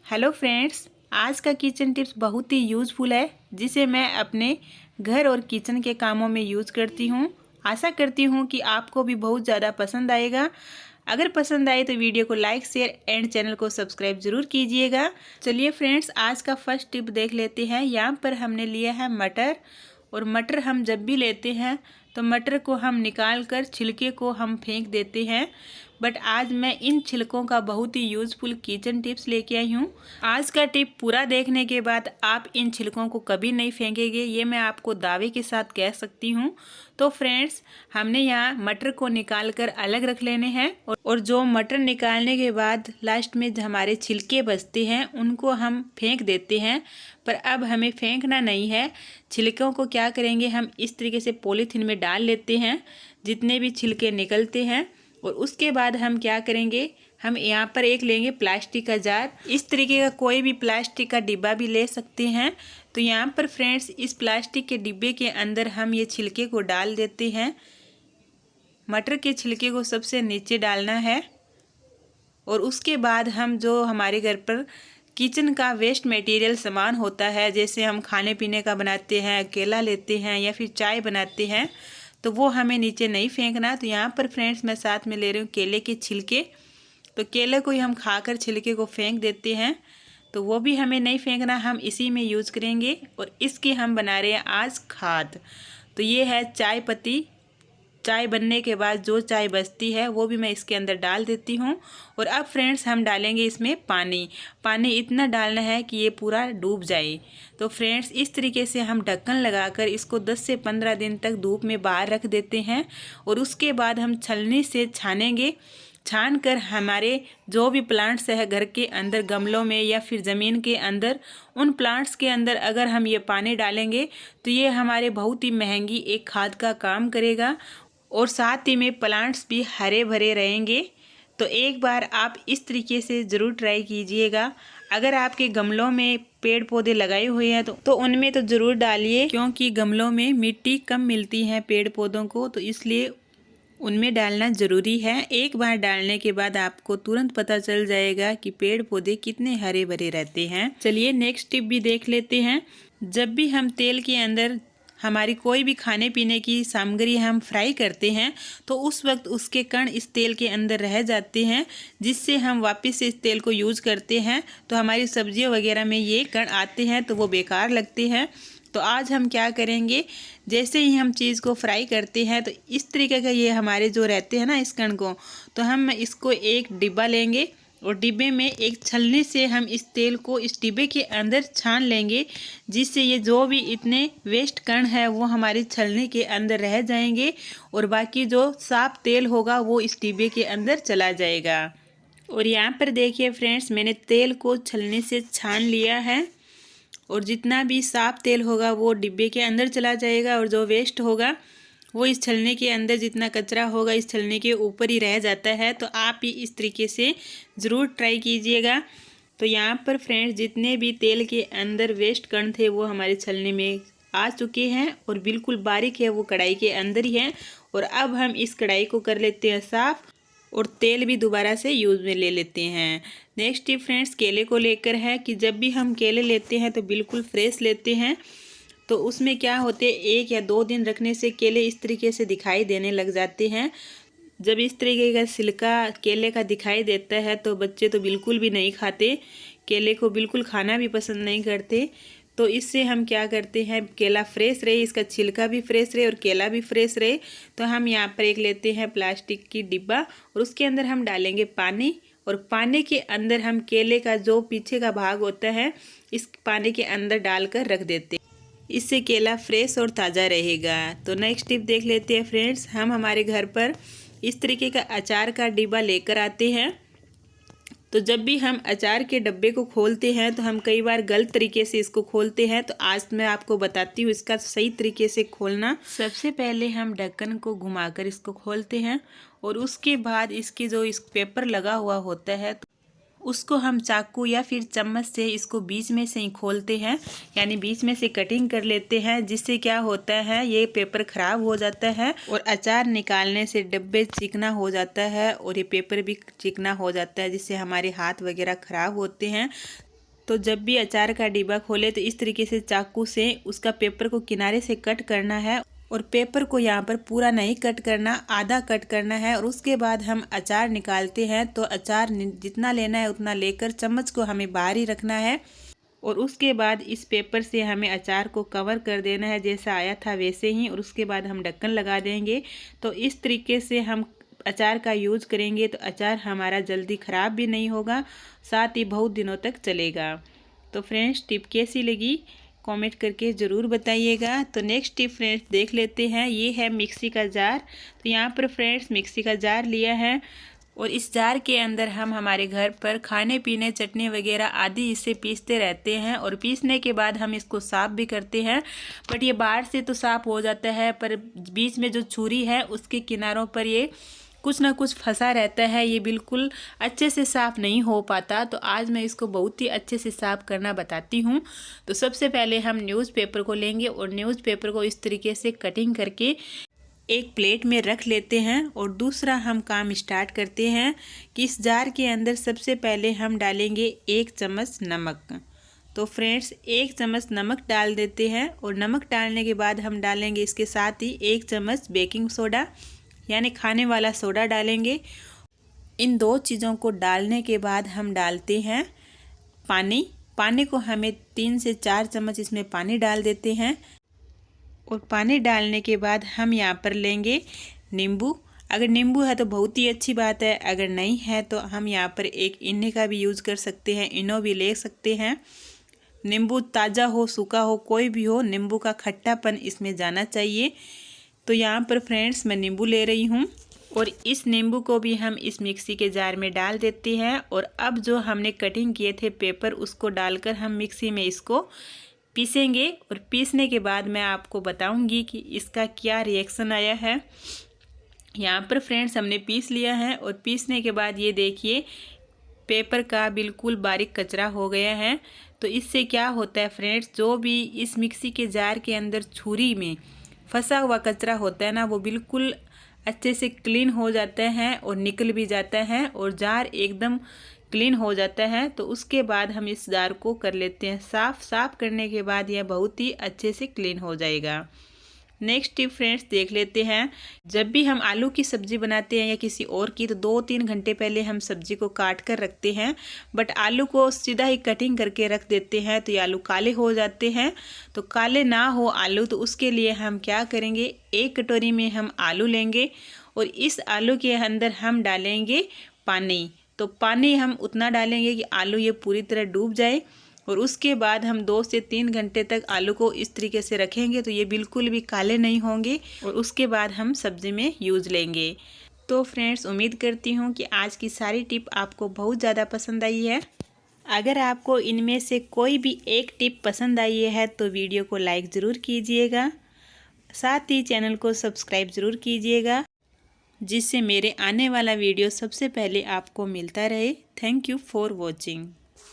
Hello friends, आज का kitchen tips बहुत ही यूज़फुल है जिसे मैं अपने घर और किचन के कामों में यूज़ करती हूँ। आशा करती हूँ कि आपको भी बहुत ज़्यादा पसंद आएगा। अगर पसंद आए तो वीडियो को लाइक शेयर एंड चैनल को सब्सक्राइब ज़रूर कीजिएगा। चलिए फ्रेंड्स, आज का फर्स्ट टिप देख लेते हैं। यहाँ पर हमने लिया है मटर, और मटर हम जब भी लेते हैं तो मटर को हम निकाल कर छिलके को हम फेंक देते हैं। बट आज मैं इन छिलकों का बहुत ही यूज़फुल किचन टिप्स लेके आई हूँ। आज का टिप पूरा देखने के बाद आप इन छिलकों को कभी नहीं फेंकेंगे, ये मैं आपको दावे के साथ कह सकती हूँ। तो फ्रेंड्स, हमने यहाँ मटर को निकाल कर अलग रख लेने हैं, और जो मटर निकालने के बाद लास्ट में हमारे छिलके बचते हैं उनको हम फेंक देते हैं। पर अब हमें फेंकना नहीं है। छिलकों को क्या करेंगे, हम इस तरीके से पॉलीथीन में डाल लेते हैं जितने भी छिलके निकलते हैं। और उसके बाद हम क्या करेंगे, हम यहाँ पर एक लेंगे प्लास्टिक का जार। इस तरीके का कोई भी प्लास्टिक का डिब्बा भी ले सकते हैं। तो यहाँ पर फ्रेंड्स, इस प्लास्टिक के डिब्बे के अंदर हम ये छिलके को डाल देते हैं। मटर के छिलके को सबसे नीचे डालना है। और उसके बाद हम जो हमारे घर पर किचन का वेस्ट मटेरियल सामान होता है, जैसे हम खाने पीने का बनाते हैं, केला लेते हैं या फिर चाय बनाते हैं, तो वो हमें नीचे नहीं फेंकना। तो यहाँ पर फ्रेंड्स, मैं साथ में ले रही हूँ केले के छिलके। तो केले को ही हम खाकर छिलके को फेंक देते हैं, तो वो भी हमें नहीं फेंकना, हम इसी में यूज़ करेंगे। और इसकी हम बना रहे हैं आज खाद। तो ये है चाय पत्ती। चाय बनने के बाद जो चाय बचती है वो भी मैं इसके अंदर डाल देती हूँ। और अब फ्रेंड्स, हम डालेंगे इसमें पानी। पानी इतना डालना है कि ये पूरा डूब जाए। तो फ्रेंड्स, इस तरीके से हम ढक्कन लगाकर इसको 10 से 15 दिन तक धूप में बाहर रख देते हैं। और उसके बाद हम छलनी से छानेंगे। छान कर हमारे जो भी प्लांट्स है घर के अंदर, गमलों में या फिर ज़मीन के अंदर, उन प्लांट्स के अंदर अगर हम ये पानी डालेंगे तो ये हमारे बहुत ही महंगी एक खाद का काम करेगा। और साथ ही में प्लांट्स भी हरे भरे रहेंगे। तो एक बार आप इस तरीके से ज़रूर ट्राई कीजिएगा। अगर आपके गमलों में पेड़ पौधे लगाए हुए हैं तो उनमें तो ज़रूर डालिए, क्योंकि गमलों में मिट्टी कम मिलती है पेड़ पौधों को, तो इसलिए उनमें डालना ज़रूरी है। एक बार डालने के बाद आपको तुरंत पता चल जाएगा कि पेड़ पौधे कितने हरे भरे रहते हैं। चलिए नेक्स्ट टिप भी देख लेते हैं। जब भी हम तेल के अंदर हमारी कोई भी खाने पीने की सामग्री हम फ्राई करते हैं तो उस वक्त उसके कण इस तेल के अंदर रह जाते हैं, जिससे हम वापस से इस तेल को यूज़ करते हैं तो हमारी सब्जियों वगैरह में ये कण आते हैं तो वो बेकार लगते हैं। तो आज हम क्या करेंगे, जैसे ही हम चीज़ को फ्राई करते हैं तो इस तरीके का ये हमारे जो रहते हैं ना इस कण को, तो हम इसको एक डिब्बा लेंगे और डिब्बे में एक छलनी से हम इस तेल को इस डिब्बे के अंदर छान लेंगे, जिससे ये जो भी इतने वेस्ट कण है वो हमारी छलनी के अंदर रह जाएंगे और बाकी जो साफ तेल होगा वो इस डिब्बे के अंदर चला जाएगा। और यहाँ पर देखिए फ्रेंड्स, मैंने तेल को छलनी से छान लिया है और जितना भी साफ तेल होगा वो डिब्बे के अंदर चला जाएगा और जो वेस्ट होगा वो इस छलनी के अंदर, जितना कचरा होगा इस छलनी के ऊपर ही रह जाता है। तो आप ही इस तरीके से ज़रूर ट्राई कीजिएगा। तो यहाँ पर फ्रेंड्स, जितने भी तेल के अंदर वेस्ट कण थे वो हमारे छलनी में आ चुके हैं और बिल्कुल बारीक है, वो कढ़ाई के अंदर ही है। और अब हम इस कढ़ाई को कर लेते हैं साफ़ और तेल भी दोबारा से यूज़ में ले लेते हैं। नेक्स्ट टिप फ्रेंड्स, केले को लेकर है कि जब भी हम केले लेते हैं तो बिल्कुल फ्रेश लेते हैं। तो उसमें क्या होते, 1 या 2 दिन रखने से केले इस तरीके से दिखाई देने लग जाते हैं। जब इस तरीके का छिलका केले का दिखाई देता है तो बच्चे तो बिल्कुल भी नहीं खाते, केले को बिल्कुल खाना भी पसंद नहीं करते। तो इससे हम क्या करते हैं, केला फ्रेश रहे, इसका छिलका भी फ्रेश रहे और केला भी फ्रेश रहे, तो हम यहाँ पर एक लेते हैं प्लास्टिक की डिब्बा और उसके अंदर हम डालेंगे पानी। और पानी के अंदर हम केले का जो पीछे का भाग होता है इस पानी के अंदर डालकर रख देते हैं। इससे केला फ्रेश और ताज़ा रहेगा। तो नेक्स्ट टिप देख लेते हैं फ्रेंड्स। हम हमारे घर पर इस तरीके का अचार का डिब्बा लेकर आते हैं। तो जब भी हम अचार के डब्बे को खोलते हैं तो हम कई बार गलत तरीके से इसको खोलते हैं। तो आज मैं आपको बताती हूँ इसका सही तरीके से खोलना। सबसे पहले हम ढक्कन को घुमाकर इसको खोलते हैं और उसके बाद इसके जो इस पेपर लगा हुआ होता है उसको हम चाकू या फिर चम्मच से इसको बीच में से ही खोलते हैं, यानी बीच में से कटिंग कर लेते हैं। जिससे क्या होता है, ये पेपर ख़राब हो जाता है और अचार निकालने से डब्बे चिकना हो जाता है और ये पेपर भी चिकना हो जाता है, जिससे हमारे हाथ वगैरह ख़राब होते हैं। तो जब भी अचार का डिब्बा खोले तो इस तरीके से चाकू से उसका पेपर को किनारे से कट करना है और पेपर को यहाँ पर पूरा नहीं कट करना, आधा कट करना है। और उसके बाद हम अचार निकालते हैं तो अचार जितना लेना है उतना लेकर चम्मच को हमें बाहर ही रखना है और उसके बाद इस पेपर से हमें अचार को कवर कर देना है जैसा आया था वैसे ही। और उसके बाद हम ढक्कन लगा देंगे। तो इस तरीके से हम अचार का यूज करेंगे तो अचार हमारा जल्दी ख़राब भी नहीं होगा, साथ ही बहुत दिनों तक चलेगा। तो फ्रेंड्स टिप कैसी लगी कमेंट करके ज़रूर बताइएगा। तो नेक्स्ट टिप फ्रेंड्स देख लेते हैं। ये है मिक्सी का जार। तो यहाँ पर फ्रेंड्स मिक्सी का जार लिया है और इस जार के अंदर हम हमारे घर पर खाने पीने चटनी वगैरह आदि इससे पीसते रहते हैं और पीसने के बाद हम इसको साफ़ भी करते हैं। बट ये बाहर से तो साफ़ हो जाता है पर बीच में जो छुरी है उसके किनारों पर ये कुछ ना कुछ फंसा रहता है, ये बिल्कुल अच्छे से साफ़ नहीं हो पाता। तो आज मैं इसको बहुत ही अच्छे से साफ़ करना बताती हूँ। तो सबसे पहले हम न्यूज़पेपर को लेंगे और न्यूज़पेपर को इस तरीके से कटिंग करके एक प्लेट में रख लेते हैं और दूसरा हम काम स्टार्ट करते हैं कि इस जार के अंदर सबसे पहले हम डालेंगे 1 चम्मच नमक। तो फ्रेंड्स 1 चम्मच नमक डाल देते हैं और नमक डालने के बाद हम डालेंगे इसके साथ ही 1 चम्मच बेकिंग सोडा यानी खाने वाला सोडा डालेंगे। इन 2 चीज़ों को डालने के बाद हम डालते हैं पानी को हमें 3 से 4 चम्मच इसमें पानी डाल देते हैं और पानी डालने के बाद हम यहाँ पर लेंगे नींबू। अगर नींबू है तो बहुत ही अच्छी बात है, अगर नहीं है तो हम यहाँ पर एक इनो का भी यूज़ कर सकते हैं, इनो भी ले सकते हैं। नींबू ताज़ा हो सूखा हो कोई भी हो, नींबू का खट्टापन इसमें जाना चाहिए। तो यहाँ पर फ्रेंड्स मैं नींबू ले रही हूँ और इस नींबू को भी हम इस मिक्सी के जार में डाल देते हैं। और अब जो हमने कटिंग किए थे पेपर उसको डालकर हम मिक्सी में इसको पीसेंगे और पीसने के बाद मैं आपको बताऊंगी कि इसका क्या रिएक्शन आया है। यहाँ पर फ्रेंड्स हमने पीस लिया है और पीसने के बाद ये देखिए पेपर का बिल्कुल बारीक कचरा हो गया है। तो इससे क्या होता है फ्रेंड्स, जो भी इस मिक्सी के जार के अंदर छुरी में फंसा हुआ कचरा होता है ना वो बिल्कुल अच्छे से क्लीन हो जाता है और निकल भी जाता है और जार एकदम क्लीन हो जाता है। तो उसके बाद हम इस जार को कर लेते हैं साफ़ करने के बाद यह बहुत ही अच्छे से क्लीन हो जाएगा। नेक्स्ट टिप फ्रेंड्स देख लेते हैं। जब भी हम आलू की सब्ज़ी बनाते हैं या किसी और की तो 2-3 घंटे पहले हम सब्ज़ी को काट कर रखते हैं, बट आलू को सीधा ही कटिंग करके रख देते हैं तो ये आलू काले हो जाते हैं। तो काले ना हो आलू तो उसके लिए हम क्या करेंगे, 1 कटोरी में हम आलू लेंगे और इस आलू के अंदर हम डालेंगे पानी। तो पानी हम उतना डालेंगे कि आलू ये पूरी तरह डूब जाए और उसके बाद हम 2 से 3 घंटे तक आलू को इस तरीके से रखेंगे तो ये बिल्कुल भी काले नहीं होंगे और उसके बाद हम सब्ज़ी में यूज़ लेंगे। तो फ्रेंड्स उम्मीद करती हूँ कि आज की सारी टिप आपको बहुत ज़्यादा पसंद आई है। अगर आपको इनमें से कोई भी एक टिप पसंद आई है तो वीडियो को लाइक ज़रूर कीजिएगा, साथ ही चैनल को सब्सक्राइब ज़रूर कीजिएगा जिससे मेरे आने वाला वीडियो सबसे पहले आपको मिलता रहे। Thank you for watching.